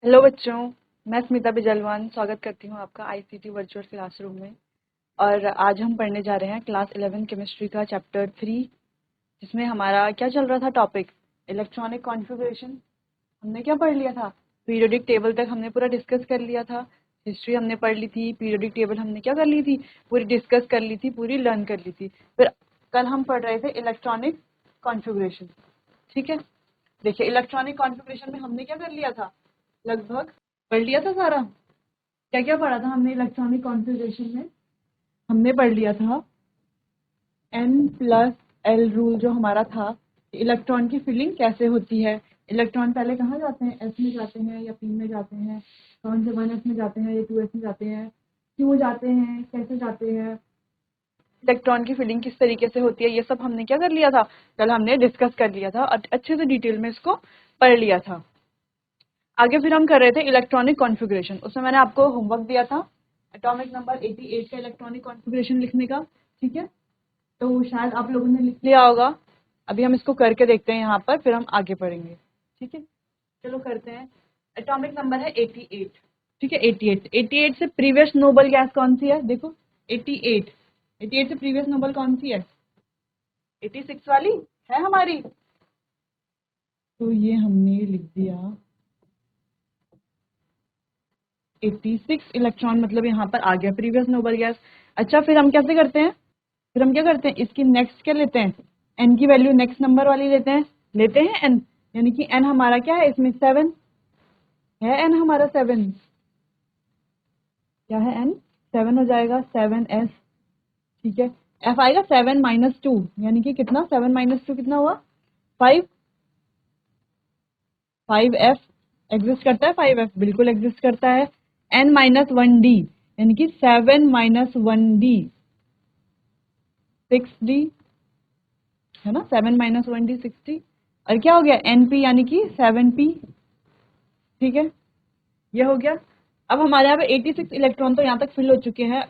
Hello बच्चों, मैं स्मिता बिजलवान स्वागत करती हूँ आपका आईसीटी वर्चुअल क्लासरूम में। और आज हम पढ़ने जा रहे हैं क्लास 11 केमिस्ट्री का चैप्टर 3, जिसमें हमारा क्या चल रहा था टॉपिक इलेक्ट्रॉनिक कॉन्फ़िगरेशन। हमने क्या पढ़ लिया था? पीरियोडिक टेबल तक हमने पूरा डिस्कस कर लिया था। हिस्ट्री हमने पढ़ ली थी, पीरियोडिक टेबल हमने क्या कर ली थी, पूरी डिस्कस कर ली थी, पूरी लर्न कर ली थी। फिर कल हम पढ़ रहे थे इलेक्ट्रॉनिक कॉन्फ़िगरेशन। ठीक है, देखिए इलेक्ट्रॉनिक कॉन्फ़िगरेशन में हमने क्या कर लिया था, लगभग पढ़ लिया था सारा। क्या क्या पढ़ा था हमने इलेक्ट्रॉनिक कॉन्फ़िगरेशन में? हमने पढ़ लिया था N+L रूल जो हमारा था, इलेक्ट्रॉन की फिलिंग कैसे होती है। इलेक्ट्रॉन पहले कहाँ जाते हैं, एस में जाते हैं या पी में जाते हैं, कौन से 1s में जाते हैं या 2s में जाते हैं, क्यों जाते हैं, कैसे जाते हैं, इलेक्ट्रॉन की फिलिंग किस तरीके से होती है, ये सब हमने क्या कर लिया था, कल हमने डिस्कस कर लिया था और अच्छे से डिटेल में इसको पढ़ लिया था। आगे फिर हम कर रहे थे इलेक्ट्रॉनिक कॉन्फ़िगरेशन। उसमें मैंने आपको होमवर्क दिया था एटॉमिक नंबर 88 का इलेक्ट्रॉनिक कॉन्फ़िगरेशन लिखने का। ठीक है, तो शायद आप लोगों ने लिख लिया होगा। अभी हम इसको करके देखते हैं यहाँ पर, फिर हम आगे पढ़ेंगे। ठीक है, चलो करते हैं। एटॉमिक नंबर है 88। ठीक है, 88। 88 से प्रीवियस नोबल गैस कौन सी है? देखो 88, 88 से प्रीवियस नोबल कौन सी है? 86 वाली है हमारी। तो ये हमने लिख दिया 86 इलेक्ट्रॉन, मतलब यहाँ पर आ गया प्रीवियस नोबल गैस। अच्छा, फिर हम कैसे करते हैं, फिर हम क्या करते हैं, इसकी नेक्स्ट क्या लेते हैं, एन की वैल्यू नेक्स्ट नंबर वाली लेते हैं एन, यानी कि एन हमारा क्या है इसमें 7 है। एन हमारा 7 क्या है, एन 7 हो जाएगा, 7s। ठीक है, एफ आएगा 7 - 2, यानी कि कितना, 7 - 2 कितना हुआ, 5। 5f एग्जिस्ट करता है, 5f बिल्कुल एग्जिस्ट करता है। n - 1d यानी कि 7 - 1d 6d है ना, 7 - 1d 6d। और क्या हो गया, np यानी कि 7p। ठीक है, ये हो गया। अब हमारे यहाँ पे 86 इलेक्ट्रॉन तो यहाँ तक फिल हो चुके हैं।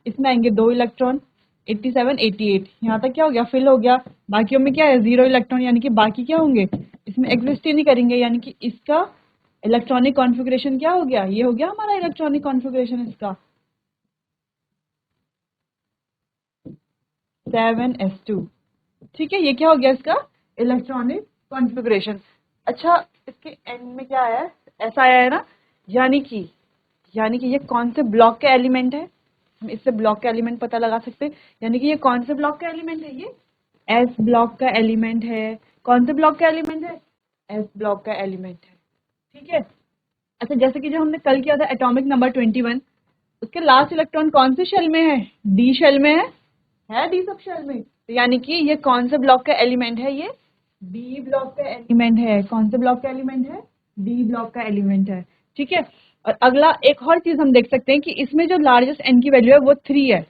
इसमें आएंगे 2 इलेक्ट्रॉन, 87 88, यहाँ तक क्या हो गया, फिल हो गया। बाकियों में क्या है, 0 इलेक्ट्रॉन, यानी कि बाकी क्या होंगे, इसमें एग्जिस्ट ही नहीं करेंगे, यानी कि इसका इलेक्ट्रॉनिक कॉन्फ़िगरेशन क्या हो गया, ये हो गया हमारा इलेक्ट्रॉनिक कॉन्फ़िगरेशन इसका 7s2। ठीक है, ये क्या हो गया इसका इलेक्ट्रॉनिक कॉन्फ़िगरेशन। अच्छा, इसके एंड में क्या आया है, ऐसा आया है ना, यानी कि ये कौन से ब्लॉक के एलिमेंट है, हम इससे ब्लॉक का एलिमेंट पता लगा सकते हैं। यानी कि ये कौन से ब्लॉक का एलिमेंट है, ये एस ब्लॉक का एलिमेंट है। कौन से ब्लॉक का एलिमेंट है, एस ब्लॉक का एलिमेंट है। ठीक है, अच्छा जैसे कि जो हमने कल किया था एटॉमिक नंबर 21, उसके लास्ट इलेक्ट्रॉन कौन से शेल में है, डी शेल में है डी सब शेल में। तो यानी कि ये कौन से ब्लॉक का एलिमेंट है, ये डी ब्लॉक का एलिमेंट है। कौन से ब्लॉक का एलिमेंट है, डी ब्लॉक का एलिमेंट है। ठीक है, और अगला एक और चीज हम देख सकते हैं कि इसमें जो लार्जेस्ट एन की वैल्यू है वो 3 है।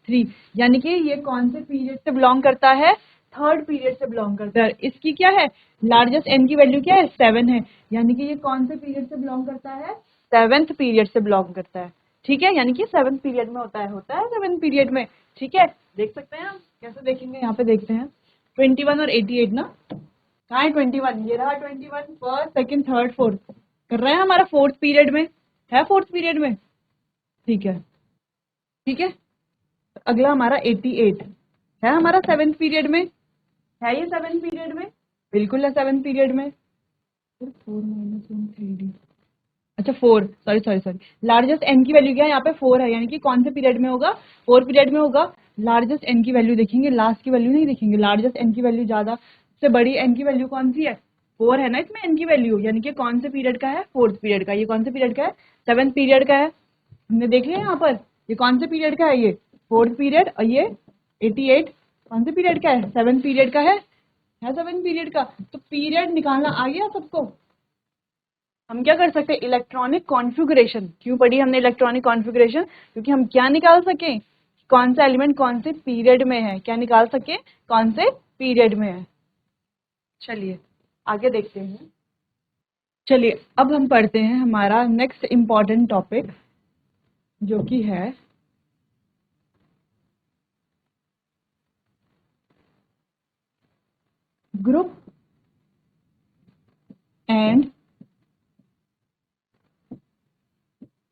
3 यानी कि ये कौन से पीरियड से बिलोंग करता है, थर्ड पीरियड से बिलोंग करता है। इसकी क्या है, लार्जेस्ट एन की वैल्यू क्या है, 7 है। यानी कि ये कौन से पीरियड से बिलोंग करता है, सेवेंथ पीरियड से बिलोंग करता है। ठीक है, यानी कि सेवेंथ पीरियड में होता है सेवेंथ पीरियड में। ठीक है, देख सकते हैं हम, कैसे देखेंगे, यहाँ पे देखते हैं 21 और 88 ना, कहाँ है 21, ये रहा 21, फर्स्ट सेकंड थर्ड फोर्थ, कर रहा है हमारा फोर्थ पीरियड में, है फोर्थ पीरियड में। ठीक है, ठीक है, अगला हमारा 88 है हमारा सेवेंथ पीरियड में, है ये सेवेंथ पीरियड में, बिल्कुल है सेवेंथ पीरियड में। 4 - 1 3d, अच्छा 4, sorry sorry sorry, largest n की वैल्यू क्या है, यहाँ पे 4 है, यानी कि कौन से पीरियड में होगा, 4 पीरियड में होगा। लार्जेस्ट एन की वैल्यू देखेंगे, लास्ट की वैल्यू नहीं देखेंगे, लार्जेस्ट एन की वैल्यू ज्यादा से बड़ी एन की वैल्यू कौन सी है, 4 है ना इसमें एन की वैल्यू, यानी कि कौन से पीरियड का है, फोर्थ पीरियड का। ये कौन से पीरियड का है, सेवेंथ पीरियड का है। हमने देख लिया यहाँ पर, ये कौन से पीरियड का है, ये फोर्थ पीरियड, और ये 88 कौन से पीरियड का है, सेवेंथ पीरियड का है सेवेंथ पीरियड का। तो पीरियड निकालना आ गया सबको। हम क्या कर सकते हैं, इलेक्ट्रॉनिक कॉन्फ़िगरेशन। क्यों पढ़ी हमने इलेक्ट्रॉनिक कॉन्फ़िगरेशन, क्योंकि हम क्या निकाल सकें, कौन सा एलिमेंट कौन से पीरियड में है, क्या निकाल सके, कौन से पीरियड में है। चलिए आगे देखते हैं। चलिए अब हम पढ़ते हैं हमारा नेक्स्ट इम्पॉर्टेंट टॉपिक, जो कि है ग्रुप एंड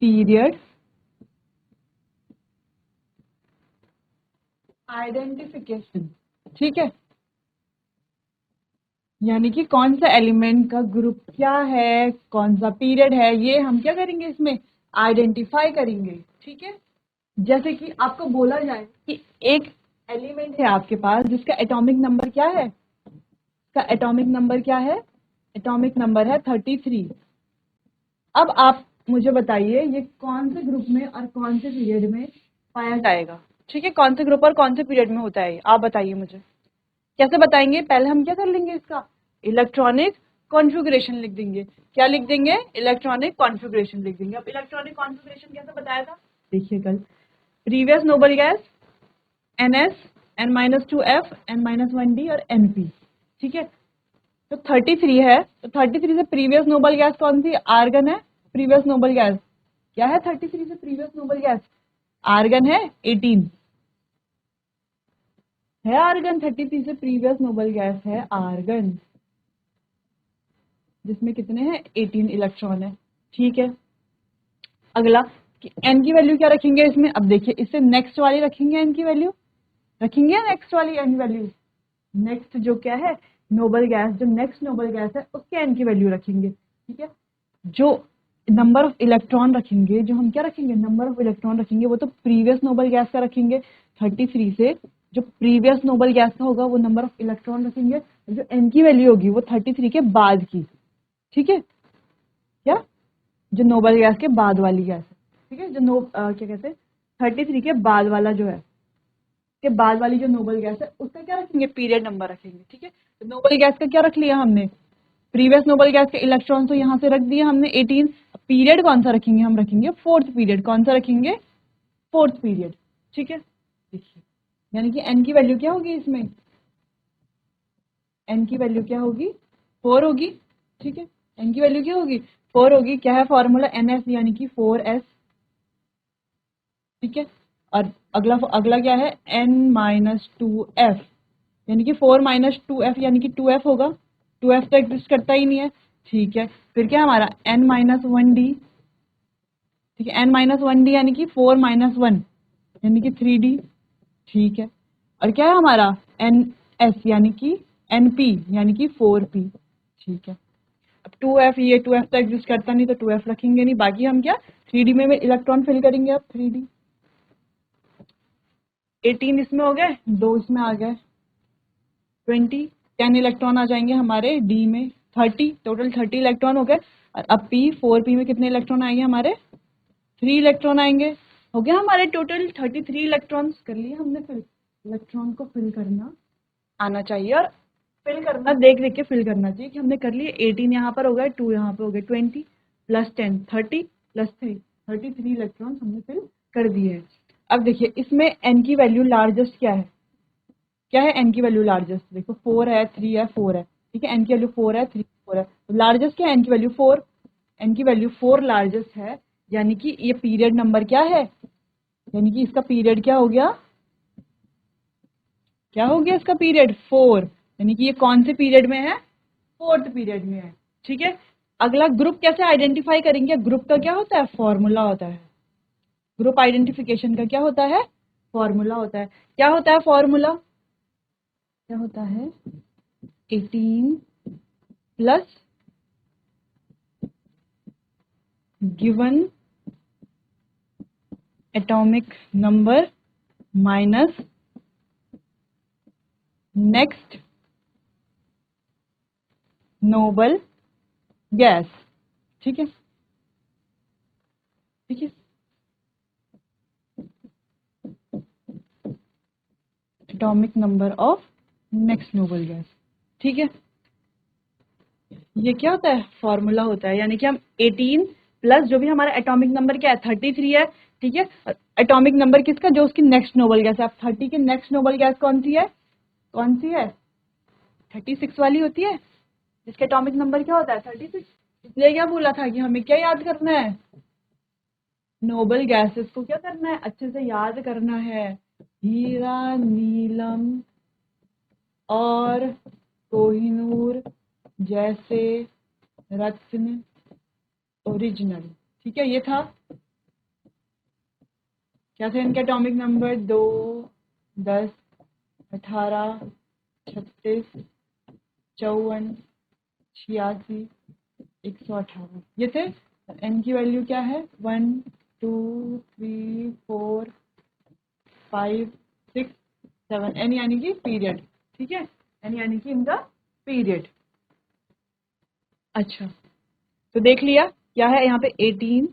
पीरियड आइडेंटिफिकेशन। ठीक है, यानी कि कौन सा एलिमेंट का ग्रुप क्या है, कौन सा पीरियड है, ये हम क्या करेंगे इसमें आइडेंटिफाई करेंगे। ठीक है, जैसे कि आपको बोला जाए कि एक एलिमेंट है आपके पास जिसका एटॉमिक नंबर क्या है, इसका एटॉमिक नंबर क्या है, एटॉमिक नंबर है 33। अब आप मुझे बताइए ये कौन से ग्रुप में और कौन से पीरियड में पाया जाएगा। ठीक है, कौन से ग्रुप और कौन से पीरियड में होता है आप बताइए मुझे। कैसे बताएंगे, पहले हम क्या कर लेंगे, इसका इलेक्ट्रॉनिक कॉन्फ़िगरेशन लिख देंगे। क्या लिख देंगे, इलेक्ट्रॉनिक कॉन्फ़िगरेशन लिख देंगे। अब इलेक्ट्रॉनिक कॉन्फ़िगरेशन कैसे बताया था, देखिए कल previous noble gas NS, N-2F, N-1D और NP। ठीक है, तो 33 है, तो 33 से प्रीवियस नोबल गैस कौन सी, आर्गन है। प्रीवियस नोबल गैस क्या है, 33 से प्रीवियस नोबल गैस आर्गन है 18 है। आर्गन 33 से प्रीवियस नोबल गैस है आर्गन, जिसमें कितने हैं 18 इलेक्ट्रॉन है। ठीक है, अगला कि एन की वैल्यू क्या रखेंगे इसमें। अब देखिए इससे नेक्स्ट वाली रखेंगे एन की वैल्यू, रखेंगे नेक्स्ट वाली एन वैल्यू। नेक्स्ट जो क्या है नोबल गैस, जो नेक्स्ट नोबल गैस है उसके एन की वैल्यू रखेंगे। ठीक है, जो नंबर ऑफ इलेक्ट्रॉन रखेंगे, जो हम क्या रखेंगे नंबर ऑफ इलेक्ट्रॉन रखेंगे, वो तो प्रीवियस नोबल गैस का रखेंगे 33 से। जो प्रीवियस नोबल गैस का होगा वो नंबर ऑफ इलेक्ट्रॉन रखेंगे, जो एन की वैल्यू होगी वो 33 के बाद की। ठीक है, क्या जो नोबल गैस के बाद वाली गैस है। ठीक है, जो क्या कहते हैं 33 के बाद वाला जो है, के बाद वाली जो नोबल गैस है उसका क्या रखेंगे, पीरियड नंबर रखेंगे। ठीक है, तो नोबल गैस का क्या रख लिया हमने, प्रीवियस नोबल गैस के इलेक्ट्रॉन तो यहाँ से रख दिया हमने 18। पीरियड कौन सा रखेंगे, हम रखेंगे फोर्थ पीरियड। कौन सा रखेंगे, फोर्थ पीरियड। ठीक है, देखिए यानी कि एन की वैल्यू क्या होगी इसमें, एन की वैल्यू क्या होगी 4 होगी। ठीक है, एन की वैल्यू क्या होगी 4 होगी। क्या है फॉर्मूला, NS यानी कि 4s। ठीक है, और अगला अगला क्या है N-2F, यानी कि 4-2F यानी कि 2F होगा। 2F तो एग्जिस्ट करता ही नहीं है। ठीक है, फिर क्या हमारा N-1D। ठीक है, N-1D यानी कि 4-1 यानी कि 3D। ठीक है, और क्या है हमारा NS यानी कि NP यानी कि 4P। ठीक है, अब 2F, ये 2F तो एग्जिस्ट करता नहीं तो 2F रखेंगे नहीं। बाकी हम क्या 3D में इलेक्ट्रॉन फिल करेंगे। अब 3D 18 इसमें हो गए, 2 इसमें आ गए 20, 10 इलेक्ट्रॉन आ जाएंगे हमारे डी में, 30 टोटल 30 इलेक्ट्रॉन हो गए। और अब P 4P में कितने इलेक्ट्रॉन आएंगे हमारे, 3 इलेक्ट्रॉन आएंगे। हो गया हमारे टोटल 33 इलेक्ट्रॉन कर लिए हमने फिल। इलेक्ट्रॉन को फिल करना आना चाहिए और फिल करना देख देख के फिल करना चाहिए कि हमने कर लिए। 18 यहाँ पर हो गए, 2 यहाँ पर हो गए, 20 प्लस 10 30 प्लस 3 33 इलेक्ट्रॉन हमने फिल कर दिए हैं। अब देखिए इसमें एन की वैल्यू लार्जेस्ट क्या है, क्या है एन की वैल्यू लार्जेस्ट, देखो 4 है 3 है 4 है। ठीक है, एन की वैल्यू 4 है 3 4 है, तो लार्जेस्ट क्या है एन की वैल्यू 4। एन की वैल्यू 4 लार्जेस्ट है, यानी कि ये पीरियड नंबर क्या है, यानी कि इसका पीरियड क्या हो गया, क्या हो गया इसका पीरियड 4। यानी कि ये कौन से पीरियड में है, फोर्थ पीरियड में है। ठीक है, अगला ग्रुप कैसे आइडेंटिफाई करेंगे, ग्रुप का क्या होता है फॉर्मूला होता है। ग्रुप आइडेंटिफिकेशन का क्या होता है, फॉर्मूला होता है। क्या होता है फॉर्मूला, क्या होता है 18 plus given atomic number minus next noble gas. ठीक है, ठीक है, atomic number of next noble gas. ठीक है, ये क्या होता है फॉर्मूला होता है, यानी कि हम 18 प्लस जो भी हमारा एटॉमिक नंबर क्या है 33 है। ठीक है, एटॉमिक नंबर किसका, जो उसकी नेक्स्ट नोबल गैस है। अब 30 की नेक्स्ट नोबल गैस कौन सी है, कौन सी है 36 वाली होती है, जिसका एटॉमिक नंबर क्या होता है 36। इसलिए क्या बोला था कि हमें क्या याद करना है, नोबल गैसेस को क्या करना है अच्छे से याद करना है। हीरा, नीलम और कोहिनूर जैसे रत्न ओरिजिनल। ठीक है, ये था क्या थे इनके एटॉमिक नंबर? 2, 10, 18, 36, 54, 86, 118 ये थे। एन की वैल्यू क्या है? 1, 2, 3, 4, 5, 6, 7। एन यानी कि पीरियड, ठीक है, एन यानी कि इनका पीरियड। अच्छा, तो देख लिया क्या है यहाँ पे 18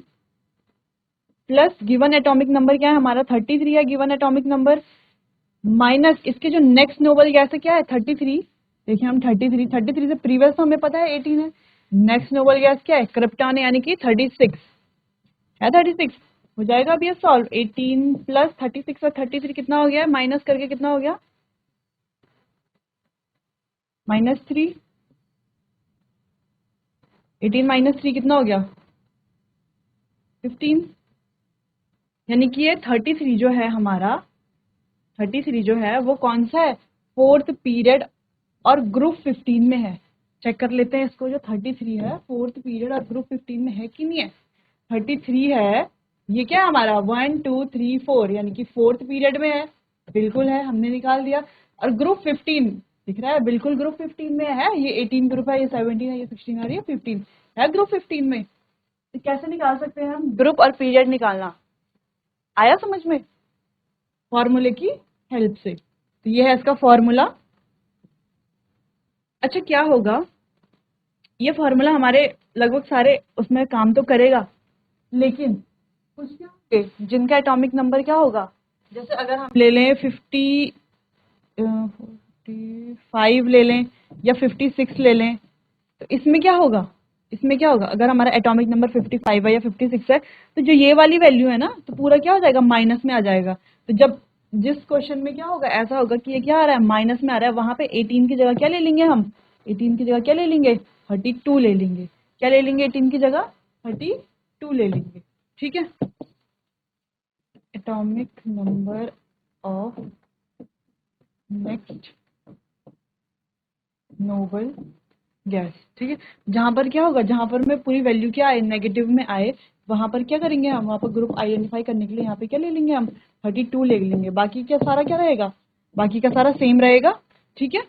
प्लस गिवन एटॉमिक नंबर क्या है हमारा? 33 है गिवन एटॉमिक नंबर, माइनस इसके जो नेक्स्ट नोबल गैस है क्या है? 33। देखिए हम 33 से प्रीवियस तो हमें पता है 18 है। नेक्स्ट नोबल गैस क्या है? क्रिप्टॉन यानी कि 36 है। 36 हो जाएगा अब ये सॉल्व। 18 प्लस 36 और 33 कितना हो गया? माइनस करके कितना हो गया? -3। 18 -3 कितना हो गया? 15। यानी कि ये 33 जो है हमारा, 33 जो है वो कौन सा है? फोर्थ पीरियड और ग्रुप 15 में है। चेक कर लेते हैं इसको। जो 33 है फोर्थ पीरियड और ग्रुप 15 में है कि नहीं है? 33 है, ये क्या है हमारा? 1, 2, 3, 4 यानी कि फोर्थ पीरियड में है। बिल्कुल है, हमने निकाल दिया। और ग्रुप 15 दिख रहा है, बिल्कुल ग्रुप 15 में है। ये 18 ग्रुप है, ये 17 है, ये 16 और ये 15 है ग्रुप 15 में। तो कैसे निकाल सकते हैं हम ग्रुप और पीरियड निकालना? आया समझ में? फॉर्मूले की हेल्प से। तो ये है इसका फॉर्मूला। अच्छा, क्या होगा, ये फॉर्मूला हमारे लगभग सारे उसमें काम तो करेगा, लेकिन कुछ क्या होंगे जिनका एटॉमिक नंबर क्या होगा? जैसे अगर हम ले लें 55 ले लें या 56 ले लें, तो इसमें क्या होगा? इसमें क्या होगा अगर हमारा एटॉमिक नंबर 55 है या 56 है, तो जो ये वाली वैल्यू है ना, तो पूरा क्या हो जाएगा? माइनस में आ जाएगा। तो जब जिस क्वेश्चन में क्या होगा, ऐसा होगा कि ये क्या आ रहा है? माइनस में आ रहा है, वहां पे 18 की जगह क्या ले लेंगे हम? 18 की जगह क्या ले लेंगे? 32 ले लेंगे। क्या ले लेंगे 18 की जगह? 32 ले लेंगे। ठीक है, atomic number of next noble gas. ठीक है, जहां पर क्या होगा, जहां पर में पूरी वैल्यू क्या आए? नेगेटिव में आए, वहां पर क्या करेंगे हम? वहां पर ग्रुप आइडेंटिफाई करने के लिए यहाँ पे क्या ले लेंगे हम? 32 ले लेंगे। बाकी क्या सारा क्या रहेगा? बाकी का सारा सेम रहेगा। ठीक है,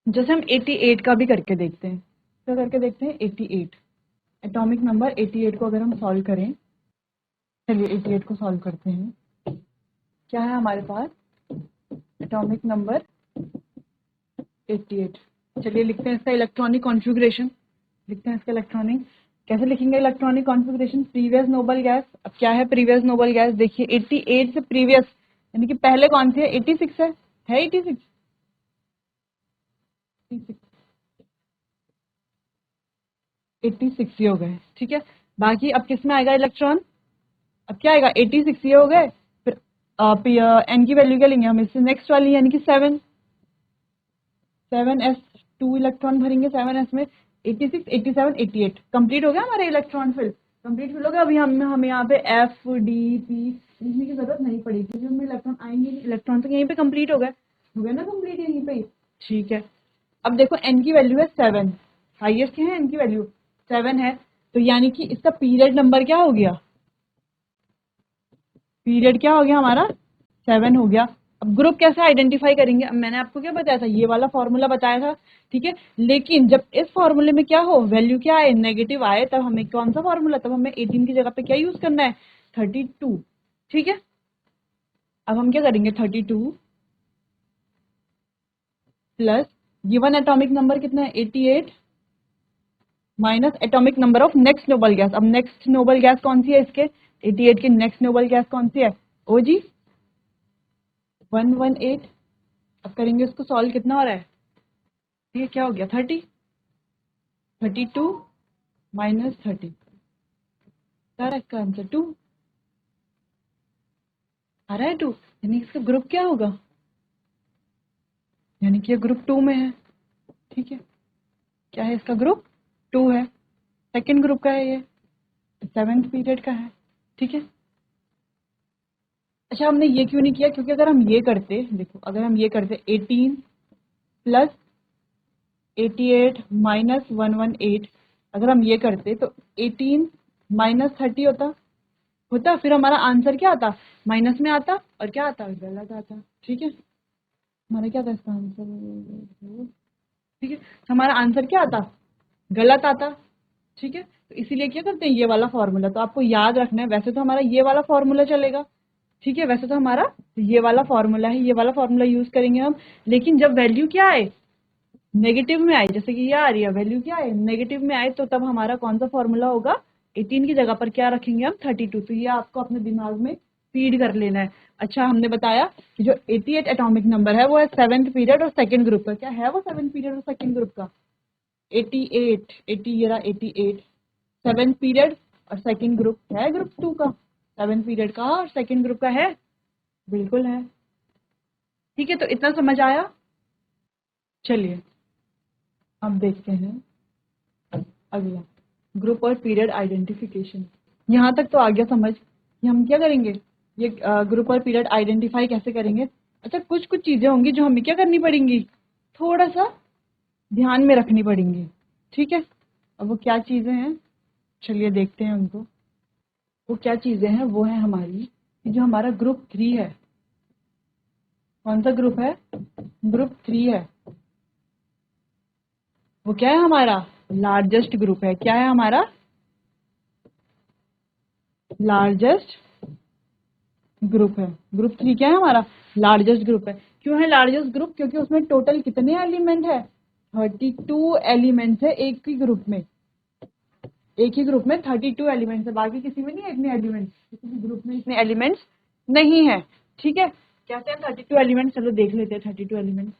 जैसे हम 88 का भी करके देखते हैं। क्या करके देखते हैं? 88 एटॉमिक नंबर 88 को अगर हम सॉल्व करें, चलिए 88 को सॉल्व करते हैं। क्या है हमारे पास? Atomic number 88। चलिए लिखते हैं इसका इलेक्ट्रॉनिक कॉन्फ़िगरेशन। लिखते हैं इसका इलेक्ट्रॉनिक। कैसे लिखेंगे electronic configuration? Previous noble gas. अब क्या है प्रीवियस नोबल गैस? देखिए 88 से प्रीवियस यानी कि पहले कौन सी है? 86 है। 86? 86 ये हो गए। ठीक है, बाकी अब किस में आएगा इलेक्ट्रॉन? अब क्या आएगा? 86 ये हो गए। फिर एन की वैल्यू क्या लेंगे हम? इससे नेक्स्ट वाली यानी कि 7 7s 2 इलेक्ट्रॉन भरेंगे 7s में। 86, 87, 88 कंप्लीट हो गया हमारे इलेक्ट्रॉन फिल। कंप्लीट फिल हो गया। अभी हमें यहाँ पे एफ डी पी लिखने की जरूरत नहीं पड़ेगी, क्योंकि हमें इलेक्ट्रॉन आएंगे नहीं। इलेक्ट्रॉन तो यहीं पे कंप्लीट हो गए ना कंप्लीट यहीं पे ही। ठीक है, अब देखो एन की वैल्यू है 7, हाईएस्ट है एन की वैल्यू 7 है। तो यानी कि इसका पीरियड नंबर क्या हो गया? पीरियड क्या हो गया हमारा? 7 हो गया। अब ग्रुप कैसे आइडेंटिफाई करेंगे? अब मैंने आपको क्या बताया था? ये वाला फॉर्मूला बताया था। ठीक है, लेकिन जब इस फॉर्मूले में क्या हो, वैल्यू क्या आए? नेगेटिव आए, तब हमें कौन सा फॉर्मूला? तब हमें 18 की जगह पे क्या यूज करना है? 32। ठीक है, अब हम क्या करेंगे? 32 प्लस गिवन एटॉमिक नंबर कितना है? 88 minus atomic number of next noble gas. अब नेक्स्ट नोबल गैस कौन सी है इसके? 88 की नेक्स्ट नोबल गैस कौन सी है? ओ जी 118। अब करेंगे उसको सॉल्व, कितना हो रहा है? ये क्या हो गया? 30। 32 माइनस 30 क्या है इसका आंसर? 2 आ रहा है। 2 यानी इसका ग्रुप क्या होगा? यानी कि ये ग्रुप 2 में है। ठीक है, क्या है इसका ग्रुप? 2 है। सेकंड ग्रुप का है ये, 7th पीरियड का है। ठीक है, अच्छा हमने ये क्यों नहीं किया? क्योंकि अगर हम ये करते, देखो अगर हम ये करते 18 प्लस 88 माइनस 118, अगर हम ये करते तो 18 माइनस 30 होता। होता, फिर हमारा आंसर क्या आता, माइनस में आता और क्या आता, गलत आता। ठीक है, हमारा क्या था इसका आंसर, ठीक है, हमारा आंसर क्या आता, गलत आता। ठीक है, तो इसीलिए क्या करते हैं, ये वाला फॉर्मूला तो आपको याद रखना है। वैसे तो हमारा ये वाला फॉर्मूला चलेगा, ठीक है, वैसे तो हमारा ये वाला फॉर्मूला है, ये वाला फॉर्मूला यूज करेंगे हम। लेकिन जब वैल्यू क्या आए, नेगेटिव में आए, जैसे कि ये आ रही है वैल्यू क्या आए, नेगेटिव में आए, तो तब हमारा कौन सा फॉर्मूला होगा, 18 की जगह पर क्या रखेंगे हम, 32। तो ये आपको अपने दिमाग में फीड कर लेना है। अच्छा, हमने बताया कि जो 88 एटॉमिक नंबर है वो है सेवेंथ पीरियड और सेकंड ग्रुप का। क्या है वो सेवेंथ पीरियड और सेकंड ग्रुप का, 88, 80 ये रहा 88, सेवेंथ पीरियड और सेकंड ग्रुप है, ग्रुप 2 का। सेवेंथ पीरियड का और सेकंड ग्रुप का है, बिल्कुल है। ठीक है, तो इतना समझ आया। चलिए अब देखते हैं अगला, ग्रुप और पीरियड आइडेंटिफिकेशन। यहाँ तक तो आ गया समझ कि हम क्या करेंगे, ये ग्रुप और पीरियड आइडेंटिफाई कैसे करेंगे। अच्छा, कुछ कुछ चीजें होंगी जो हमें क्या करनी पड़ेंगी, थोड़ा सा ध्यान में रखनी पड़ेंगी। ठीक है, अब वो क्या चीजें हैं, चलिए देखते हैं उनको। वो क्या चीजें हैं, वो है हमारी कि जो हमारा ग्रुप 3 है, कौन सा ग्रुप है, ग्रुप 3 है, वो क्या है हमारा, लार्जेस्ट ग्रुप है। क्या है हमारा, लार्जेस्ट ग्रुप है। ग्रुप 3 क्या है हमारा, लार्जेस्ट ग्रुप है। क्यों है लार्जेस्ट ग्रुप, क्योंकि उसमें टोटल कितने एलिमेंट है, 32 एलिमेंट्स है एक ही ग्रुप में। एक ही ग्रुप में 32 एलिमेंट्स है, बाकी किसी में नहीं है इतने एलिमेंट्स, किसी भी ग्रुप में इतने एलिमेंट्स नहीं है। ठीक है, कैसे हैं 32 एलिमेंट्स, चलो देख लेते हैं 32 एलिमेंट्स।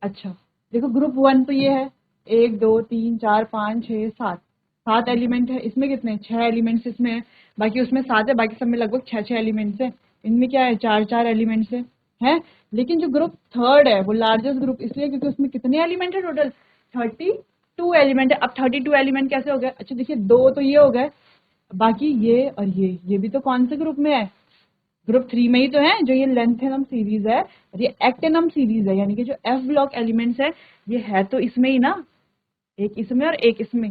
अच्छा, देखो ग्रुप 1 तो ये है, 1 2 3 4 5 6 7, 7 एलिमेंट है। इसमें कितने, 6 एलिमेंट्स इसमें है, बाकी उसमें 7 है, बाकी सब में लगभग 6 एलिमेंट्स है। इनमें क्या है, 4 एलिमेंट्स है, हैं। लेकिन जो ग्रुप थर्ड है वो लार्जेस्ट ग्रुप इसलिए क्योंकि उसमें कितने एलिमेंट है टोटल, 32 एलिमेंट है। अब 32 एलिमेंट कैसे हो गए, अच्छा देखिए, दो तो ये हो गए, बाकी ये और ये भी तो कौन से ग्रुप में है, ग्रुप 3 में ही तो है। जो ये लेंथेनम सीरीज है और ये एक्टेनम सीरीज है, यानी कि जो एफ ब्लॉक एलिमेंट्स है, ये है तो इसमें ही ना, एक इसमें और एक इसमें,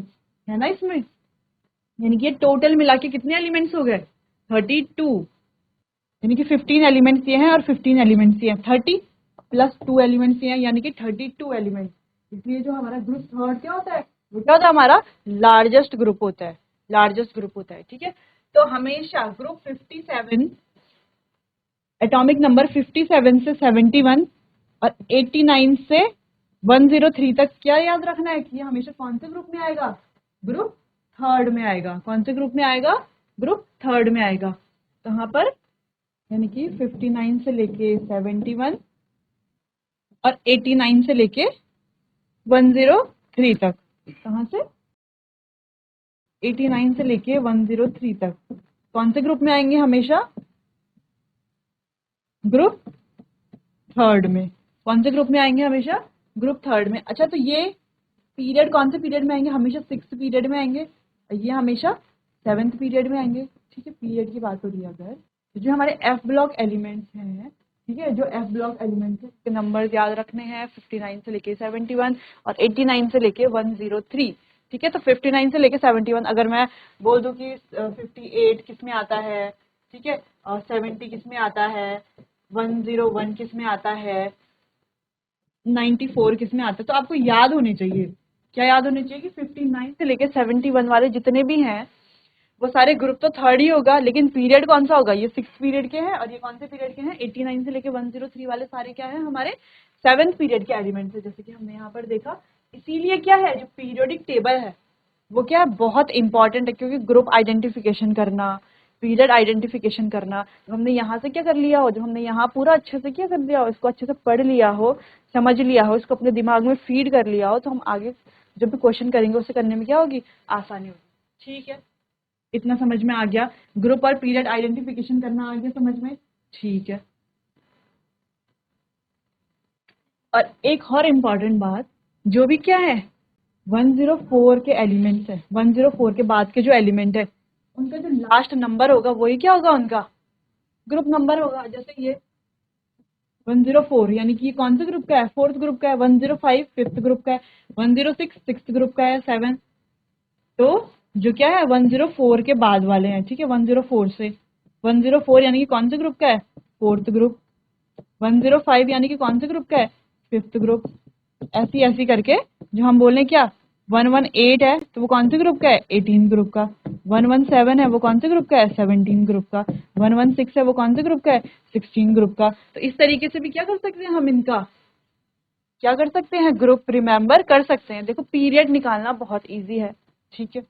है ना इसमें। यानी कि ये टोटल मिला के कितने एलिमेंट्स हो गए, 32। यानी कि 15 एलिमेंट्स ये हैं और 15 एलिमेंट्स ये हैं, 30 प्लस 2 एलिमेंट्स ये हैं, यानी कि 32 एलिमेंट्स। इसलिए जो हमारा ग्रुप थर्ड क्या होता है, वो क्या होता है, हमारा लार्जेस्ट ग्रुप होता है, लार्जेस्ट ग्रुप होता है। ठीक है, तो हमेशा ग्रुप 57, एटॉमिक नंबर 57 से 71 और 89 से 103 तक क्या याद रखना है कि ये हमेशा कौन से ग्रुप में आएगा, ग्रुप थर्ड में आएगा। कौन से ग्रुप में आएगा, ग्रुप थर्ड में आएगा। कहाँ पर, यानी कि 59 से लेके 71 और 89 से लेके 103 तक। कहाँ से, 89 से लेके 103 तक कौन से ग्रुप में आएंगे हमेशा, ग्रुप थर्ड में। कौन से ग्रुप में आएंगे हमेशा, ग्रुप थर्ड में। अच्छा, तो ये पीरियड कौन से पीरियड में आएंगे, हमेशा 6th पीरियड में आएंगे, ये हमेशा 7th पीरियड में आएंगे। ठीक है, पीरियड की बात हो रही है अगर, तो जो हमारे एफ ब्लॉक एलिमेंट्स हैं, ठीक है, जो एफ ब्लॉक एलिमेंट्स के नंबर याद रखने हैं, 59 से लेके 71 और 89 से लेके 103। ठीक है, तो 59 से लेके 71 अगर मैं बोल दूं कि 58 किस में आता है, ठीक है, और 70 किस में आता है, 101 किस में आता है, 94 किस में आता है, तो आपको याद होने चाहिए। क्या याद होने चाहिए कि 59 से लेके 71 वाले जितने भी हैं वो सारे ग्रुप तो थर्ड ही होगा, लेकिन पीरियड कौन सा होगा, ये 6th पीरियड के हैं। और ये कौन से पीरियड के हैं, 89 से लेके 103 वाले सारे क्या है, हमारे 7th पीरियड के एलिमेंट्स है, जैसे कि हमने यहाँ पर देखा। इसीलिए क्या है, जो पीरियोडिक टेबल है वो क्या है, बहुत इंपॉर्टेंट है, क्योंकि ग्रुप आइडेंटिफिकेशन करना, पीरियड आइडेंटिफिकेशन करना, जब हमने यहाँ से क्या कर लिया हो, जब हमने यहाँ पूरा अच्छे से क्या कर लिया हो, इसको अच्छे से पढ़ लिया हो, समझ लिया हो, इसको अपने दिमाग में फीड कर लिया हो, तो हम आगे जब भी क्वेश्चन करेंगे उसे करने में क्या होगी, आसानी होगी। ठीक है, इतना समझ में आ गया, ग्रुप और पीरियड आइडेंटिफिकेशन करना आ गया समझ में। ठीक है, और एक और इम्पॉर्टेंट बात, जो भी क्या है 104 के एलिमेंट्स है, 104 के बाद के जो एलिमेंट है उनका जो लास्ट नंबर होगा वही क्या होगा, उनका ग्रुप नंबर होगा। जैसे ये 104 यानी कि ये कौन से ग्रुप का है, फोर्थ ग्रुप का है, 105 फिफ्थ ग्रुप का है, 106 सिक्स्थ ग्रुप का है, 7 तो जो क्या है 104 के बाद वाले हैं, ठीक है, 104 से 104 यानी कि कौन से ग्रुप का है, फोर्थ ग्रुप। 105 यानी कि कौन से ग्रुप का है, फिफ्थ ग्रुप। ऐसी ऐसी करके जो हम बोले क्या 118 है तो वो कौन से ग्रुप का है, 18 ग्रुप का। 117 है वो कौन से ग्रुप का है, 17 ग्रुप का। 116 है वो कौन से ग्रुप का है, 16 ग्रुप का। तो इस तरीके से भी क्या कर सकते हैं हम, इनका क्या कर सकते हैं, ग्रुप रिमेंबर कर सकते हैं। देखो पीरियड निकालना बहुत इजी है, ठीक है।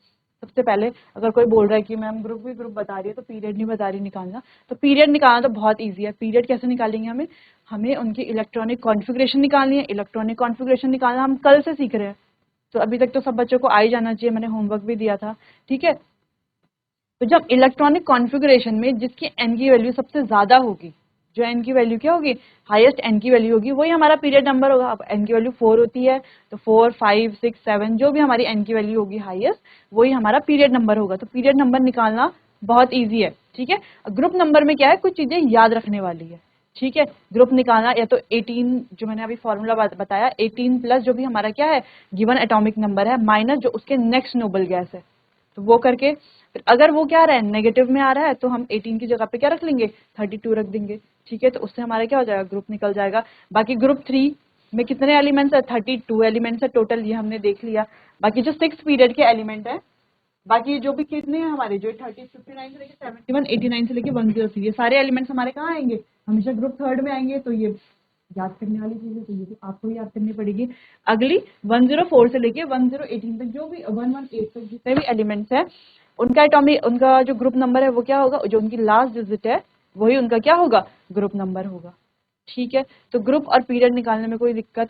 सबसे पहले अगर कोई बोल रहा है कि मैम ग्रुप भी ग्रुप बता रही है तो पीरियड नहीं बता रही निकालना, तो पीरियड निकालना तो बहुत इजी है। पीरियड कैसे निकालेंगे, हमें हमें उनकी इलेक्ट्रॉनिक कॉन्फ़िगरेशन निकालनी है। इलेक्ट्रॉनिक कॉन्फ़िगरेशन निकालना हम कल से सीख रहे हैं, तो अभी तक तो सब बच्चों को आ ही जाना चाहिए, मैंने होमवर्क भी दिया था, ठीक है। तो जब इलेक्ट्रॉनिक कॉन्फ़िगरेशन में जिसकी एन की वैल्यू सबसे ज्यादा होगी, जो एन की वैल्यू क्या होगी, हाईएस्ट एन की वैल्यू होगी, वही हमारा पीरियड नंबर होगा। अब एन की वैल्यू 4 होती है तो 4, 5, 6, 7 जो भी हमारी एन की वैल्यू होगी हाईएस्ट, वही हमारा पीरियड नंबर होगा। तो पीरियड नंबर निकालना बहुत ईजी है, ठीक है। ग्रुप नंबर में क्या है, कुछ चीजें याद रखने वाली है, ठीक है। ग्रुप निकालना या तो 18 जो मैंने अभी फॉर्मूला बताया, 18 प्लस जो भी हमारा क्या है गिवन एटॉमिक नंबर है माइनस जो उसके नेक्स्ट नोबल गैस है, तो वो करके फिर अगर वो क्या आ रहा है नेगेटिव में आ रहा है तो हम 18 की जगह पे क्या रख लेंगे, 32 रख देंगे, ठीक है। तो उससे हमारा क्या हो जाएगा, ग्रुप निकल जाएगा। बाकी ग्रुप 3 में कितने एलिमेंट्स है, 32 एलिमेंट्स है टोटल, ये हमने देख लिया। बाकी जो 6 पीरियड के एलिमेंट है, बाकी जो भी कितने हैं हमारे, जो 30, 59 से लेके 71, 89 से लेके 103, ये सारे एलिमेंट्स हमारे कहाँ आएंगे, हमेशा ग्रुप थर्ड में आएंगे। तो ये याद करने वाली चीज है, तो ये तो आपको याद करनी पड़ेगी। अगली 104 से लेके 1018 तक जो भी 118 तक जितने भी एलिमेंट्स है, उनका एटॉमिक, उनका जो ग्रुप नंबर है वो क्या होगा, जो उनकी लास्ट डिजिट है वही उनका क्या होगा, ग्रुप नंबर होगा, ठीक है। तो ग्रुप और पीरियड निकालने में कोई दिक्कत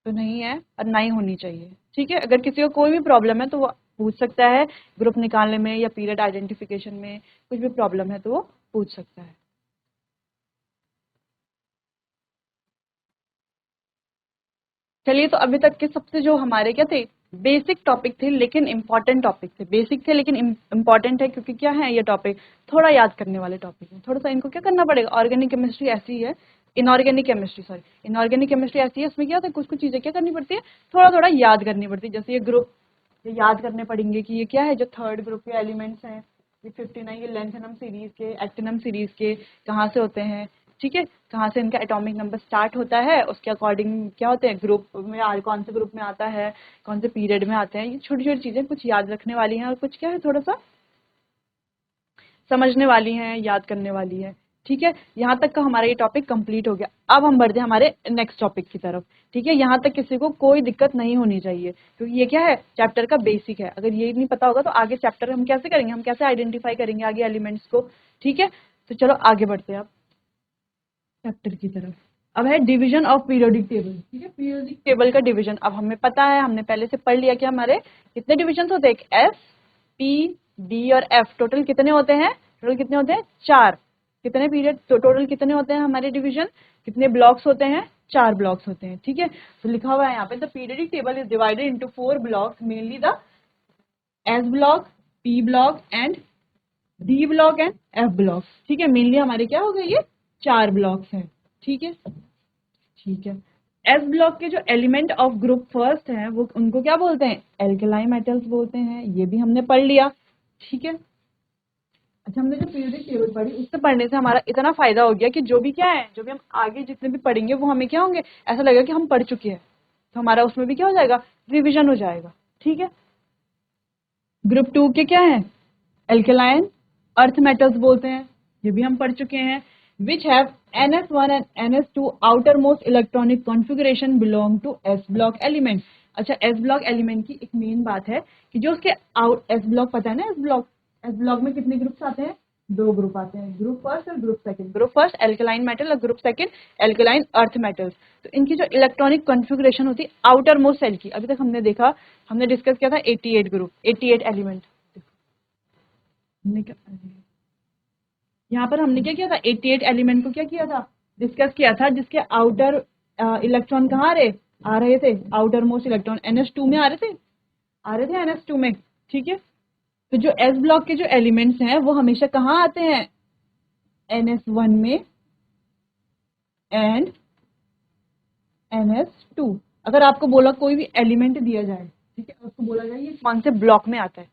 तो नहीं है और ना ही होनी चाहिए, ठीक है। अगर किसी को कोई भी प्रॉब्लम है तो वो पूछ सकता है, ग्रुप निकालने में या पीरियड आइडेंटिफिकेशन में कुछ भी प्रॉब्लम है तो वो पूछ सकता है। चलिए, तो अभी तक के सबसे जो हमारे क्या थे, बेसिक टॉपिक थे लेकिन इंपॉर्टेंट टॉपिक थे। बेसिक थे लेकिन इंपॉर्टेंट है, क्योंकि क्या है ये टॉपिक थोड़ा याद करने वाले टॉपिक है, थोड़ा सा इनको क्या करना पड़ेगा। ऑर्गेनिक केमिस्ट्री ऐसी है, inorganic chemistry, sorry inorganic chemistry ऐसी है, इसमें क्या होता है कुछ कुछ चीजें क्या करनी पड़ती है, थोड़ा थोड़ा याद करनी पड़ती है। जैसे ये ग्रुप, ये याद करने पड़ेंगे कि ये क्या है, जो थर्ड ग्रुप के एलिमेंट्स हैं, ये 59 ये लेंथेनम सीरीज के, एक्टिनम सीरीज के कहाँ से होते हैं, ठीक है, कहाँ से इनका एटॉमिक नंबर स्टार्ट होता है, उसके अकॉर्डिंग क्या होते हैं ग्रुप में, कौन से ग्रुप में आता है, कौन से पीरियड में आते हैं। ये छोटी छोटी चीजें कुछ याद रखने वाली हैं और कुछ क्या है थोड़ा सा समझने वाली हैं, याद करने वाली है, ठीक है। यहाँ तक का हमारा ये टॉपिक कंप्लीट हो गया। अब हम बढ़ते हैं हमारे नेक्स्ट टॉपिक की तरफ, ठीक है। यहाँ तक किसी को कोई दिक्कत नहीं होनी चाहिए, क्योंकि ये क्या है, चैप्टर का बेसिक है। अगर ये नहीं पता होगा तो आगे चैप्टर हम कैसे करेंगे, हम कैसे आइडेंटिफाई करेंगे आगे एलिमेंट्स को, ठीक है। तो चलो आगे बढ़ते हैं अब चैप्टर की तरफ। अब है डिवीजन ऑफ पीरियोडिक टेबल, ठीक है। पीरियोडिक टेबल का डिवीजन अब हमें पता है, हमने पहले से पढ़ लिया कि हमारे कितने डिविजन होते हैं, एस, पी, डी और एफ, टोटल कितने होते हैं, टोटल कितने होते हैं, 4। कितने पीरियड, तो टोटल कितने होते हैं हमारे डिवीजन, कितने ब्लॉक्स होते हैं, 4 ब्लॉक्स होते हैं, ठीक है। तो लिखा हुआ है यहाँ पे, the periodic table is divided into 4 blocks, mainly the S block, P block and D block and F block, ठीक है। मेनली हमारे क्या हो गए, ये 4 ब्लॉक्स हैं, ठीक है, ठीक है। एस ब्लॉक के जो एलिमेंट ऑफ ग्रुप फर्स्ट हैं वो उनको क्या बोलते हैं, एल्केलाइन मेटल्स बोलते हैं, ये भी हमने पढ़ लिया, ठीक है। अच्छा, हमने जो पीरियोडिक टेबल पढ़ी उससे पढ़ने से हमारा इतना फायदा हो गया कि जो भी क्या है, जो भी हम आगे जितने भी पढ़ेंगे वो हमें क्या होंगे, ऐसा लगेगा कि हम पढ़ चुके हैं, तो हमारा उसमें भी क्या हो जाएगा, रिविजन हो जाएगा, ठीक है। ग्रुप 2 के क्या है, एल्केलाइन अर्थ मेटल्स बोलते हैं, ये भी हम पढ़ चुके हैं। Which have NS1 and NS2 outermost electronic configuration belong to s block element. अच्छा, एस ब्लॉक एलिमेंट की एक मेन बात है कि जो उसके एस ब्लॉक पता है ना, एस ब्लॉक में कितने ग्रुप्स आते हैं, 2 ग्रुप आते हैं, ग्रुप फर्स्ट और group second. Group first alkaline metal और group second alkaline earth metals. तो इनकी जो इलेक्ट्रॉनिक कॉन्फ़िगरेशन होती है आउटर मोस्ट सेल की, अभी तक हमने देखा, हमने डिस्कस किया था 88 ग्रुप, 88 एलिमेंट। हमने क्या, यहाँ पर हमने क्या किया था, 88 एलिमेंट को क्या किया था, डिस्कस किया था, जिसके आउटर इलेक्ट्रॉन कहाँ आ रहे थे, आउटर मोस्ट इलेक्ट्रॉन NS2 में आ रहे थे NS2 में, ठीक है। तो जो एस ब्लॉक के जो एलिमेंट्स हैं वो हमेशा कहाँ आते हैं, NS1 में एंड NS2। अगर आपको बोला कोई भी एलिमेंट दिया जाए, ठीक है, उसको बोला जाए ये कौन से ब्लॉक में आता है,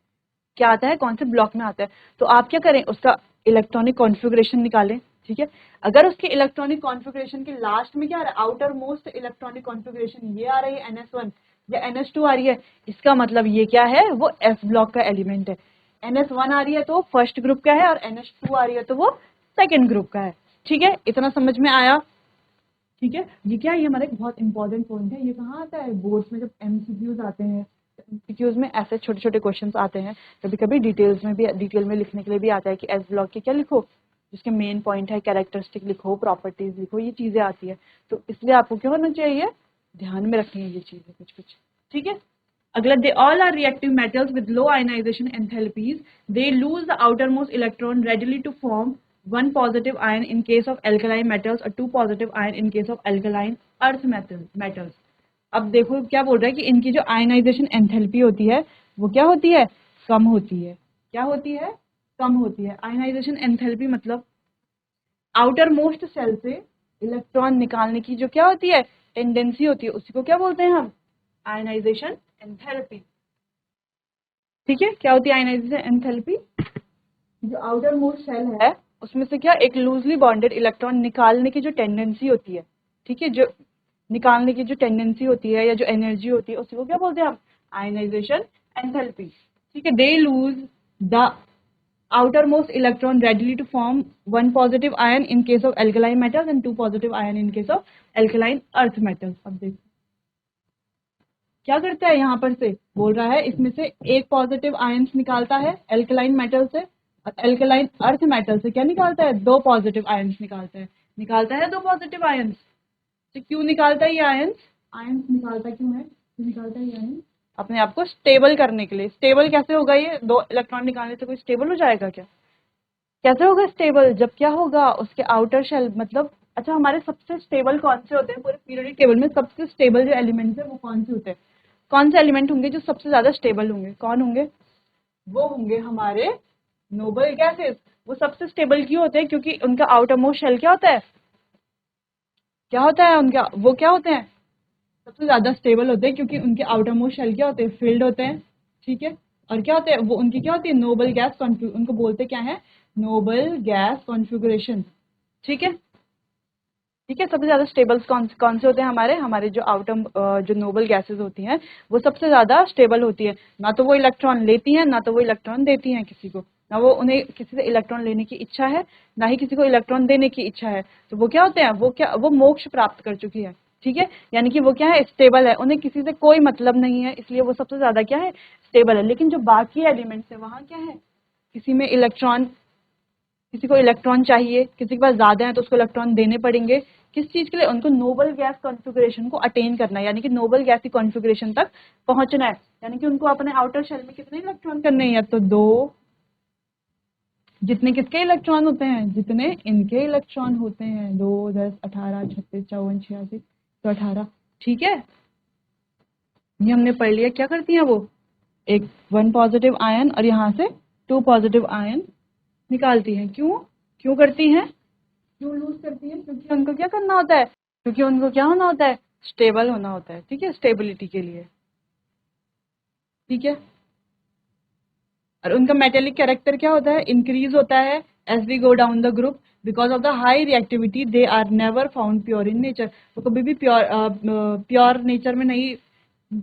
क्या आता है, कौन से ब्लॉक में आता है। तो आप क्या करें, उसका इलेक्ट्रॉनिक कॉन्फ़िगरेशन निकालें। ठीक है, अगर उसके इलेक्ट्रॉनिक कॉन्फ़िगरेशन के लास्ट में क्या आ रहा है, आउटर मोस्ट इलेक्ट्रॉनिक कॉन्फ़िगरेशन ये आ रही है NS1 या NS2 आ रही है, इसका मतलब ये क्या है, वो S ब्लॉक का एलिमेंट है। NS1 आ रही है तो फर्स्ट ग्रुप का है, और NH2 आ रही है तो वो सेकेंड ग्रुप का है। ठीक है, इतना समझ में आया। ठीक है, ये क्या है, ये हमारा एक बहुत इंपॉर्टेंट पॉइंट है। ये कहाँ आता है, बोर्ड्स में जब MCQs आते हैं, MCQs में ऐसे छोटे छोटे क्वेश्चंस आते हैं, कभी कभी डिटेल्स में भी, डिटेल में लिखने के लिए भी आता है कि एस ब्लॉक के क्या लिखो, जिसके मेन पॉइंट है, कैरेक्टरिस्टिक लिखो, प्रॉपर्टीज लिखो, ये चीजें आती है। तो इसलिए आपको क्या होना चाहिए, ध्यान में रखनी है ये चीजें कुछ कुछ। ठीक है, अगला, they all are reactive metals with low ionisation enthalpies, they lose the outermost electron readily to form one positive ion in case of alkaline metals or two positive ion in case of alkaline earth metals। अब देखो क्या बोल रहा है कि इनकी जो ionization enthalpy होती है वो क्या होती है, कम होती है। क्या होती है, कम होती है। आयनाइजेशन एंथैल्पी मतलब आउटर मोस्ट सेल से इलेक्ट्रॉन निकालने की जो क्या होती है, टेंडेंसी होती है, उसी को क्या बोलते हैं हम, आयनाइजेशन एंथैल्पी। ठीक है, क्या होती है आयनाइजेशन एंथैल्पी, जो आउटर मोस्ट सेल है उसमें से क्या, एक लूजली बॉन्डेड इलेक्ट्रॉन निकालने की जो टेंडेंसी होती है, ठीक है, जो निकालने की जो टेंडेंसी होती है या जो एनर्जी होती है, उसी को क्या बोलते हैं हम, आयनाइजेशन एंथैल्पी। ठीक है, they lose the outer most electron readily to form one positive ion in case of alkaline metals and two positive ion in case of alkaline earth metals। अब देखो क्या करता है, यहाँ पर से बोल रहा है इसमें से एक पॉजिटिव आयंस निकालता है एल्कलाइन मेटल से, और एल्कलाइन अर्थ मेटल से क्या निकालता है, दो पॉजिटिव आयंस निकालता है दो पॉजिटिव आयंस। तो क्यों निकालता है ये आयंस, आयंस निकालता क्यों है, क्यों निकालता है ये आयंस, अपने आप को स्टेबल करने के लिए। स्टेबल कैसे होगा, ये दो इलेक्ट्रॉन निकालने से कोई स्टेबल हो जाएगा क्या, कैसे होगा स्टेबल, जब क्या होगा उसके आउटर शेल, मतलब अच्छा हमारे सबसे स्टेबल कौन से होते हैं पूरे पीरियोडिक टेबल में, सबसे स्टेबल जो एलिमेंट्स है वो कौन से होते हैं, कौन से एलिमेंट होंगे जो सबसे ज्यादा स्टेबल होंगे, कौन होंगे, वो होंगे हमारे नोबल गैसेस। वो सबसे स्टेबल क्यों होते हैं, क्योंकि उनका आउटर मोस्ट शेल क्या होता है, क्या होता है उनका, वो क्या होते हैं, सबसे ज्यादा स्टेबल होते हैं, क्योंकि उनके आउटर मोस्ट शेल क्या होते हैं, फील्ड होते हैं। ठीक है, और क्या होते हैं वो, उनकी क्या होती है, नोबल गैस उनको बोलते क्या है, नोबल गैस कॉन्फ़िगरेशन। ठीक है, ठीक है, सबसे ज्यादा स्टेबल कौन से होते हैं हमारे, हमारे जो आउटर जो नोबल गैसेस होती हैं वो सबसे ज्यादा स्टेबल होती है, ना तो वो इलेक्ट्रॉन लेती हैं ना तो वो इलेक्ट्रॉन देती हैं किसी को, ना वो उन्हें किसी से इलेक्ट्रॉन लेने की इच्छा है ना ही किसी को इलेक्ट्रॉन देने की इच्छा है। तो वो क्या होते हैं, वो क्या, वो मोक्ष प्राप्त कर चुकी है। ठीक है, यानी कि वो क्या है, स्टेबल है, उन्हें किसी से कोई मतलब नहीं है, इसलिए वो सबसे ज्यादा क्या है, स्टेबल है। लेकिन जो बाकी एलिमेंट्स है वहां क्या है, किसी में इलेक्ट्रॉन, किसी को इलेक्ट्रॉन चाहिए, किसी के पास ज्यादा है तो उसको इलेक्ट्रॉन देने पड़ेंगे, किस चीज के लिए, उनको नोबल गैस कॉन्फ़िगरेशन को अटेन करना है, यानी कि नोबल गैस की कॉन्फ़िगरेशन तक पहुंचना है, यानी कि उनको अपने आउटर शेल में कितने इलेक्ट्रॉन करने हैं, तो दो, जितने किसके इलेक्ट्रॉन होते हैं, जितने इनके इलेक्ट्रॉन होते हैं, 2 10 18 36 54 86 तो 18। ठीक है, ये हमने पढ़ लिया, क्या करती हैं वो, एक वन पॉजिटिव आयन और यहाँ से टू पॉजिटिव आयन निकालती हैं। क्यों, क्यों करती हैं, क्यों लूज करती है, क्योंकि उनको क्या करना होता है, क्योंकि उनको क्या होना होता है, स्टेबल होना होता है। ठीक है, स्टेबिलिटी के लिए। ठीक है, और उनका मेटेलिक कैरेक्टर क्या होता है, इंक्रीज होता है as we go down the group, because of the high reactivity they are never found pure in nature, वो कभी भी प्योर नेचर में नहीं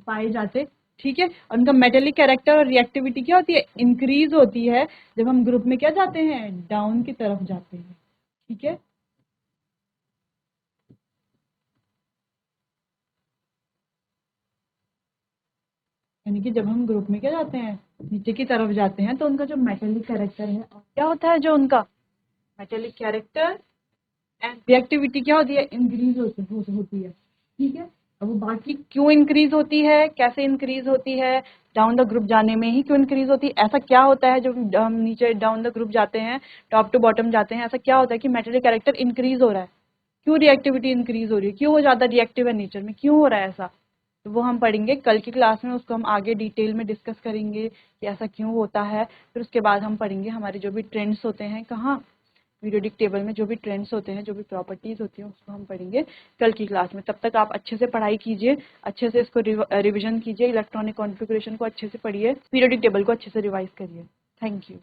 पाए जाते। ठीक है, और उनका मेटेलिक कैरेक्टर और रिएक्टिविटी क्या होती है, इंक्रीज होती है जब हम ग्रुप में क्या जाते हैं, डाउन की तरफ जाते हैं। ठीक है, यानी कि जब हम ग्रुप में क्या जाते हैं, नीचे की तरफ जाते हैं, तो उनका जो मेटेलिक कैरेक्टर है, और क्या होता है जो उनका मेटेलिक कैरेक्टर एंड रिएक्टिविटी क्या होती है, इंक्रीज होती है। ठीक है, अब वो बाकी क्यों इंक्रीज होती है, कैसे इंक्रीज होती है, डाउन द ग्रुप जाने में ही क्यों इंक्रीज होती है, ऐसा क्या होता है जब हम नीचे डाउन द ग्रुप जाते हैं, टॉप टू बॉटम जाते हैं, ऐसा क्या होता है कि मेटेलिक कैरेक्टर इंक्रीज हो रहा है, क्यों रिएक्टिविटी इंक्रीज हो रही है, क्यों वो ज्यादा रिएक्टिव है नेचर में, क्यों हो रहा है ऐसा, तो वो हम पढ़ेंगे कल की क्लास में, उसको हम आगे डिटेल में डिस्कस करेंगे कि ऐसा क्यों होता है। फिर उसके बाद हम पढ़ेंगे हमारे जो भी ट्रेंड्स होते हैं कहाँ, पीरियोडिक टेबल में जो भी ट्रेंड्स होते हैं, जो भी प्रॉपर्टीज़ होती हैं, उसको हम पढ़ेंगे कल की क्लास में। तब तक आप अच्छे से पढ़ाई कीजिए, अच्छे से इसको रिविजन कीजिए, इलेक्ट्रॉनिक कॉन्फ़िगरेशन को अच्छे से पढ़िए, पीरियोडिक टेबल को अच्छे से रिवाइज करिए। Thank you.